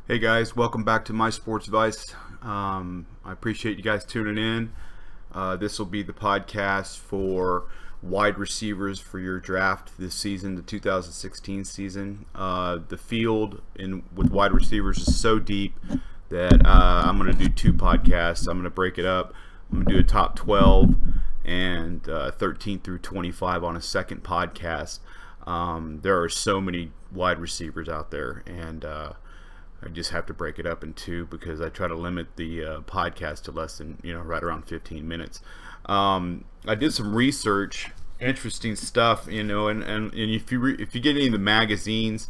Hey guys, welcome back to My Sports Vice. I appreciate you guys tuning in. This will be the podcast for wide receivers for your draft this season, the 2016 season. The field with wide receivers is so deep that I'm going to do two podcasts. I'm going to break it up. I'm going to do a top 12 and 13 through 25 on a second podcast. There are so many wide receivers out there, and I just have to break it up in two because I try to limit the podcast to less than, right around 15 minutes. I did some research, interesting stuff, and if you get any of the magazines,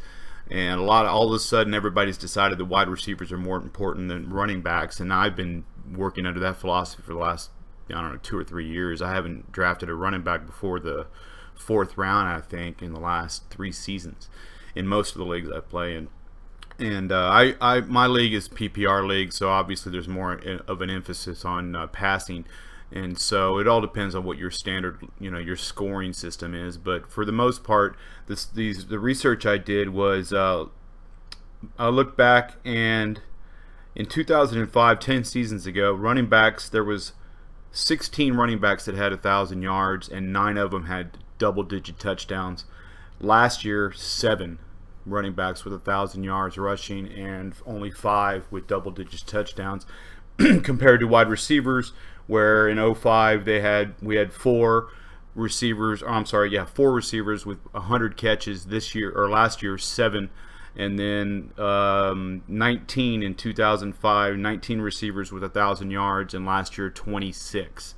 and all of a sudden everybody's decided that wide receivers are more important than running backs, and I've been working under that philosophy for the last, 2 or 3 years. I haven't drafted a running back before the fourth round, I think, in the last 3 seasons in most of the leagues I play in. And my league is PPR league, so obviously there's more of an emphasis on passing, and so it all depends on what your standard, your scoring system is. But for the most part, the research I did was I looked back, and in 2005, 10 seasons ago, running backs, there was 16 running backs that had 1,000 yards, and 9 of them had double-digit touchdowns. Last year, 7 running backs with 1,000 yards rushing and only 5 with double-digit touchdowns, compared to wide receivers, where in 05 we had 4 receivers. 4 receivers with 100 catches this year, or last year 7, and then 19 in 2005, 19 receivers with 1,000 yards, and last year 26,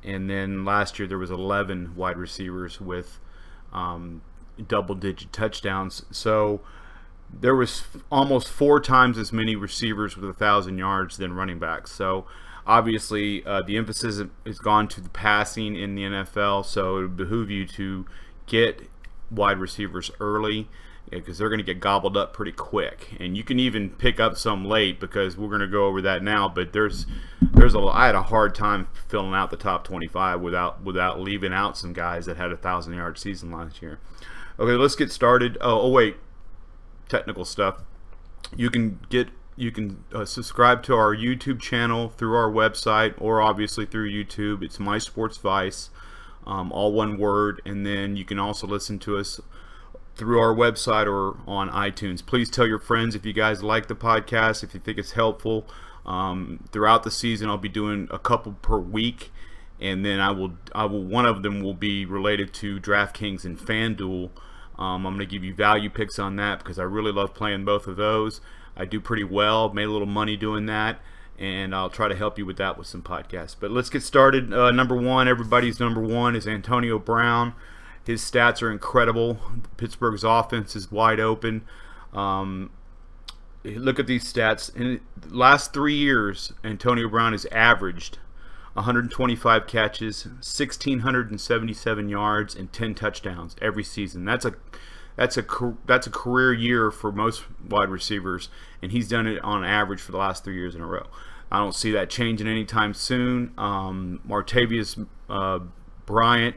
and then last year there was 11 wide receivers with double-digit touchdowns. So there was almost 4 times as many receivers with 1,000 yards than running backs. So obviously the emphasis has gone to the passing in the NFL, so it would behoove you to get wide receivers early, because they're going to get gobbled up pretty quick, and you can even pick up some late, because we're going to go over that now. But I had a hard time filling out the top 25 without leaving out some guys that had 1,000-yard season last year. Okay, let's get started. Oh wait, technical stuff. You can subscribe to our YouTube channel through our website, or obviously through YouTube. It's My Sports Vice, all one word. And then you can also listen to us through our website or on iTunes. Please tell your friends if you guys like the podcast, if you think it's helpful. Throughout the season, I'll be doing a couple per week, and then I will one of them will be related to DraftKings and FanDuel. I'm going to give you value picks on that, because I really love playing both of those. I do pretty well, made a little money doing that, and I'll try to help you with that with some podcasts. But let's get started. Everybody's number one is Antonio Brown. His stats are incredible. Pittsburgh's offense is wide open. Look at these stats. In the last 3 years, Antonio Brown has averaged 125 catches, 1,677 yards, and 10 touchdowns every season. That's a career year for most wide receivers, and he's done it on average for the last 3 years in a row. I don't see that changing anytime soon. Martavius Bryant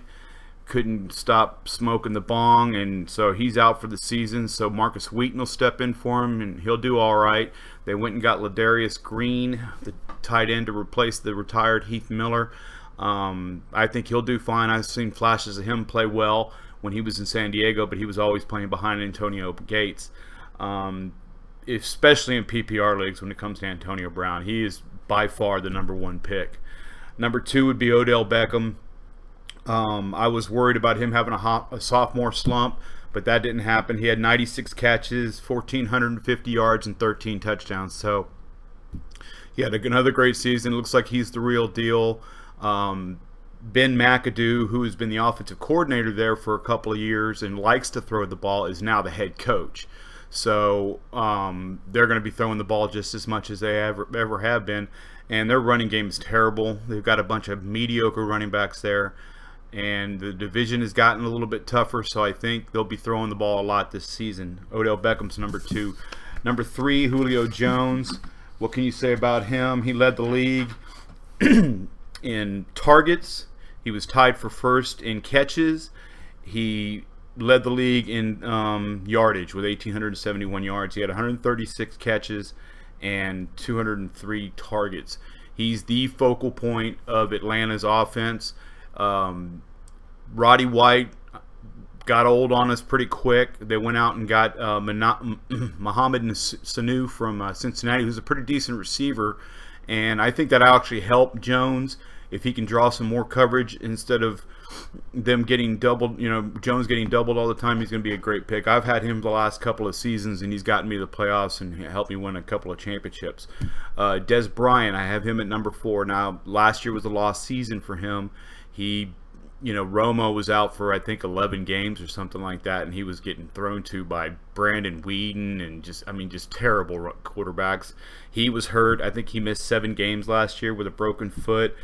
couldn't stop smoking the bong, and so he's out for the season. So Marcus Wheaton will step in for him, and he'll do all right. They went and got Ladarius Green, the tight end, to replace the retired Heath Miller. I think he'll do fine. I've seen flashes of him play well when he was in San Diego, but he was always playing behind Antonio Gates, especially in PPR leagues. When it comes to Antonio Brown, he is by far the number 1 pick. Number 2 would be Odell Beckham. I was worried about him having a sophomore slump, but that didn't happen. He had 96 catches, 1,450 yards, and 13 touchdowns. So he had another great season. It looks like he's the real deal. Ben McAdoo, who has been the offensive coordinator there for a couple of years and likes to throw the ball, is now the head coach. So they're going to be throwing the ball just as much as they ever have been. And their running game is terrible. They've got a bunch of mediocre running backs there. And the division has gotten a little bit tougher, so I think they'll be throwing the ball a lot this season. Odell Beckham's number 2. Number 3, Julio Jones. What can you say about him? He led the league in targets. He was tied for first in catches. He led the league in yardage with 1,871 yards. He had 136 catches and 203 targets. He's the focal point of Atlanta's offense. Roddy White got old on us pretty quick. They went out and got Mohamed Sanu from Cincinnati, who's a pretty decent receiver. And I think that actually helped Jones if he can draw some more coverage instead of them getting doubled. Jones getting doubled all the time. He's going to be a great pick. I've had him the last couple of seasons, and he's gotten me to the playoffs and helped me win a couple of championships. Des Bryant, I have him at number 4. Now, last year was a lost season for him. Romo was out for, I think, 11 games or something like that, and he was getting thrown to by Brandon Weeden and just terrible quarterbacks. He was hurt. I think he missed 7 games last year with a broken foot.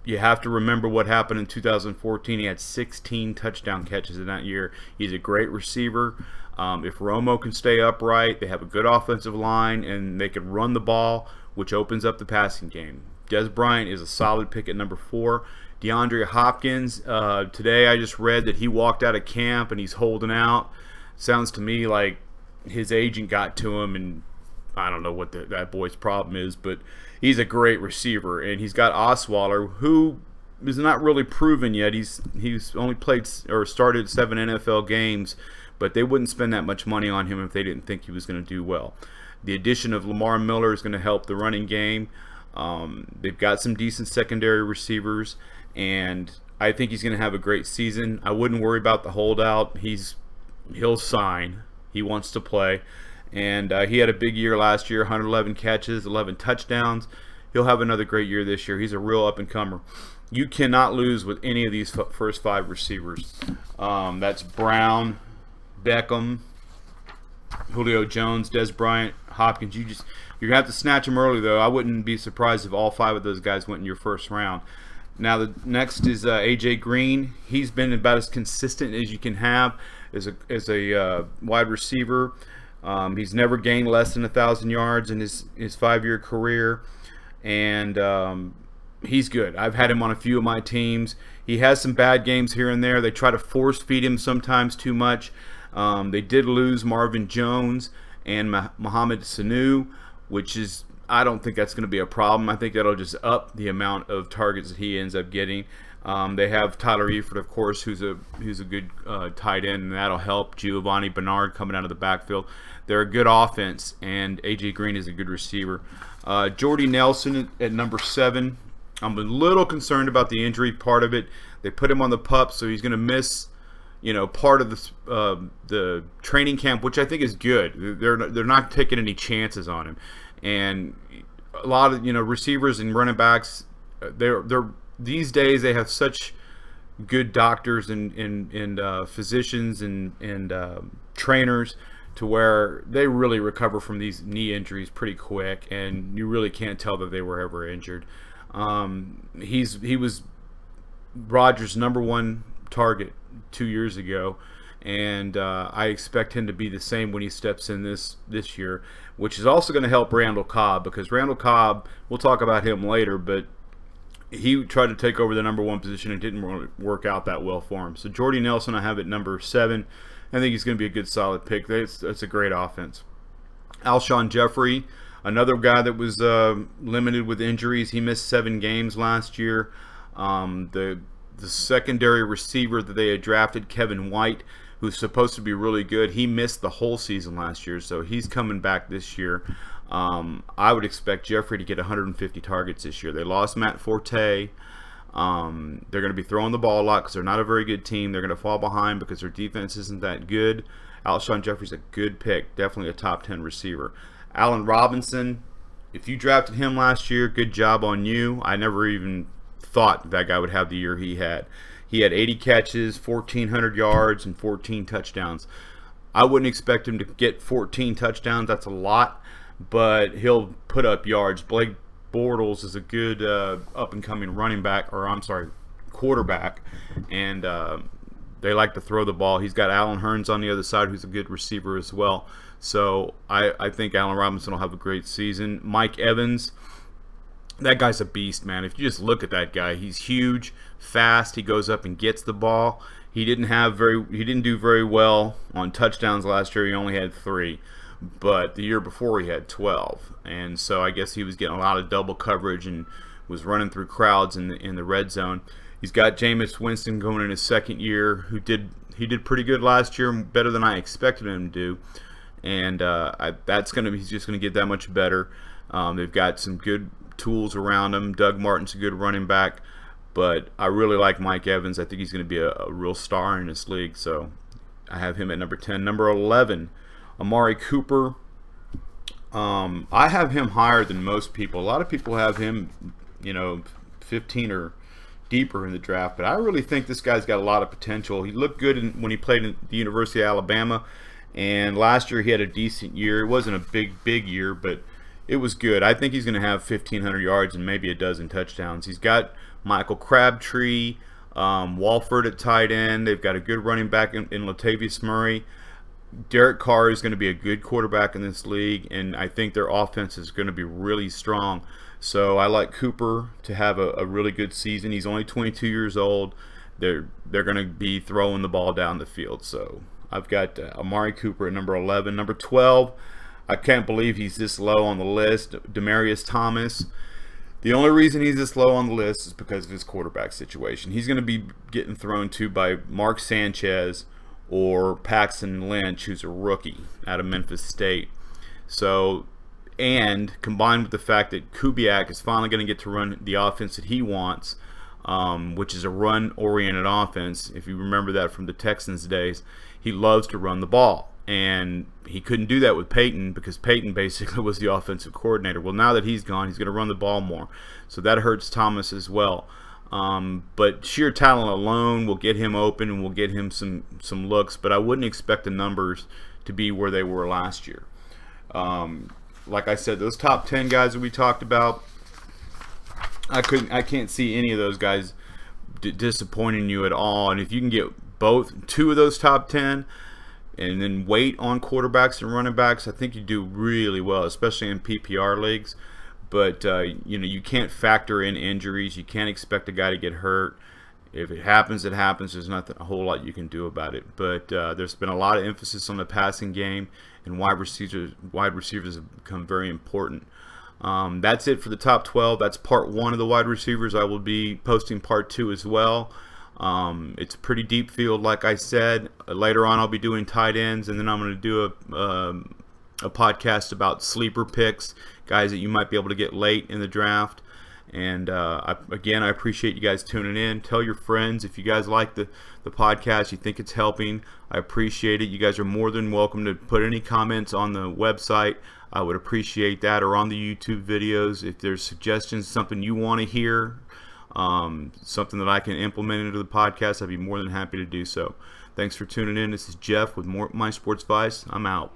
You have to remember what happened in 2014. He had 16 touchdown catches in that year. He's a great receiver. If Romo can stay upright, they have a good offensive line, and they can run the ball, which opens up the passing game. Des Bryant is a solid pick at number 4. DeAndre Hopkins, today I just read that he walked out of camp and he's holding out. Sounds to me like his agent got to him, and I don't know what that boy's problem is, but he's a great receiver. And he's got Osweiler, who is not really proven yet. He's only played or started 7 NFL games, but they wouldn't spend that much money on him if they didn't think he was going to do well. The addition of Lamar Miller is going to help the running game. They've got some decent secondary receivers, and I think he's going to have a great season. I wouldn't worry about the holdout. He'll sign. He wants to play. And he had a big year last year, 111 catches, 11 touchdowns. He'll have another great year this year. He's a real up-and-comer. You cannot lose with any of these first 5 receivers. That's Brown, Beckham, Julio Jones, Des Bryant, Hopkins. You're going to have to snatch them early, though. I wouldn't be surprised if all 5 of those guys went in your first round. Now, the next is A.J. Green. He's been about as consistent as you can have as a wide receiver. He's never gained less than 1,000 yards in his 5-year career, and he's good. I've had him on a few of my teams. He has some bad games here and there. They try to force feed him sometimes too much. They did lose Marvin Jones and Mohamed Sanu, which is, I don't think that's going to be a problem. I think that'll just up the amount of targets that he ends up getting. They have Tyler Eifert, of course, who's a good tight end, and that'll help. Giovanni Bernard coming out of the backfield. They're a good offense, and A.J. Green is a good receiver. Jordy Nelson at number 7. I'm a little concerned about the injury part of it. They put him on the PUP, so he's going to miss part of the training camp, which I think is good. They're not taking any chances on him. And a lot of receivers and running backs, they're these days they have such good doctors and physicians and trainers to where they really recover from these knee injuries pretty quick, and you really can't tell that they were ever injured. He was Rodgers' number 1 target 2 years ago, and I expect him to be the same when he steps in this year, which is also going to help Randall Cobb, because Randall Cobb, we'll talk about him later, but he tried to take over the number 1 position and didn't really work out that well for him. So Jordy Nelson I have at number 7. I think he's going to be a good solid pick. That's a great offense. Alshon Jeffrey, another guy that was limited with injuries. He missed 7 games last year. The secondary receiver that they had drafted, Kevin White, who's supposed to be really good, he missed the whole season last year, so he's coming back this year. I would expect Jeffrey to get 150 targets this year. They lost Matt Forte. They're going to be throwing the ball a lot because they're not a very good team. They're going to fall behind because their defense isn't that good. Alshon Jeffrey's a good pick, definitely a top 10 receiver. Allen Robinson, if you drafted him last year, good job on you. I never even thought that guy would have the year he had. He had 80 catches, 1,400 yards, and 14 touchdowns. I wouldn't expect him to get 14 touchdowns. That's a lot, but he'll put up yards. Blake Bortles is a good up-and-coming quarterback, and they like to throw the ball. He's got Allen Hurns on the other side, who's a good receiver as well. So I think Allen Robinson will have a great season. Mike Evans, that guy's a beast, man. If you just look at that guy, he's huge, fast. He goes up and gets the ball. He didn't do very well on touchdowns last year. He only had 3, but the year before he had 12. And so I guess he was getting a lot of double coverage and was running through crowds in the red zone. He's got Jameis Winston going in his second year, who did pretty good last year, better than I expected him to do. And he's just going to get that much better. They've got some good tools around him. Doug Martin's a good running back, but I really like Mike Evans. I think he's going to be a real star in this league, so I have him at number 10. Number 11, Amari Cooper. I have him higher than most people. A lot of people have him, 15 or deeper in the draft, but I really think this guy's got a lot of potential. He looked good when he played at the University of Alabama, and last year he had a decent year. It wasn't a big year, but it was good. I think he's going to have 1,500 yards and maybe a dozen touchdowns. He's got Michael Crabtree, Walford at tight end. They've got a good running back in Latavius Murray. Derek Carr is going to be a good quarterback in this league, and I think their offense is going to be really strong. So I like Cooper to have a really good season. He's only 22 years old. They're going to be throwing the ball down the field. So I've got Amari Cooper at number 11. Number 12, I can't believe he's this low on the list. Demaryius Thomas. The only reason he's this low on the list is because of his quarterback situation. He's going to be getting thrown to by Mark Sanchez or Paxton Lynch, who's a rookie out of Memphis State. So, and combined with the fact that Kubiak is finally going to get to run the offense that he wants, which is a run-oriented offense. If you remember that from the Texans days, he loves to run the ball. And he couldn't do that with Peyton because Peyton basically was the offensive coordinator. Well, now that he's gone, he's going to run the ball more. So that hurts Thomas as well. But sheer talent alone will get him open and will get him some looks. But I wouldn't expect the numbers to be where they were last year. Like I said, those top 10 guys that we talked about, I can't see any of those guys disappointing you at all. And if you can get two of those top 10 and then wait on quarterbacks and running backs, I think you do really well, especially in PPR leagues. But you can't factor in injuries. You can't expect a guy to get hurt. If it happens, it happens. There's not a whole lot you can do about it. But there's been a lot of emphasis on the passing game, and wide receivers have become very important. That's it for the top 12. That's part 1 of the wide receivers. I will be posting part 2 as well. It's a pretty deep field, like I said. Later on, I'll be doing tight ends, and then I'm going to do a podcast about sleeper picks, guys that you might be able to get late in the draft. And I appreciate you guys tuning in. Tell your friends if you guys like the podcast, you think it's helping. I appreciate it. You guys are more than welcome to put any comments on the website. I would appreciate that, or on the YouTube videos. If there's suggestions, something you want to hear, something that I can implement into the podcast, I'd be more than happy to do so. Thanks for tuning in. This is Jeff with My Sports Vice. I'm out.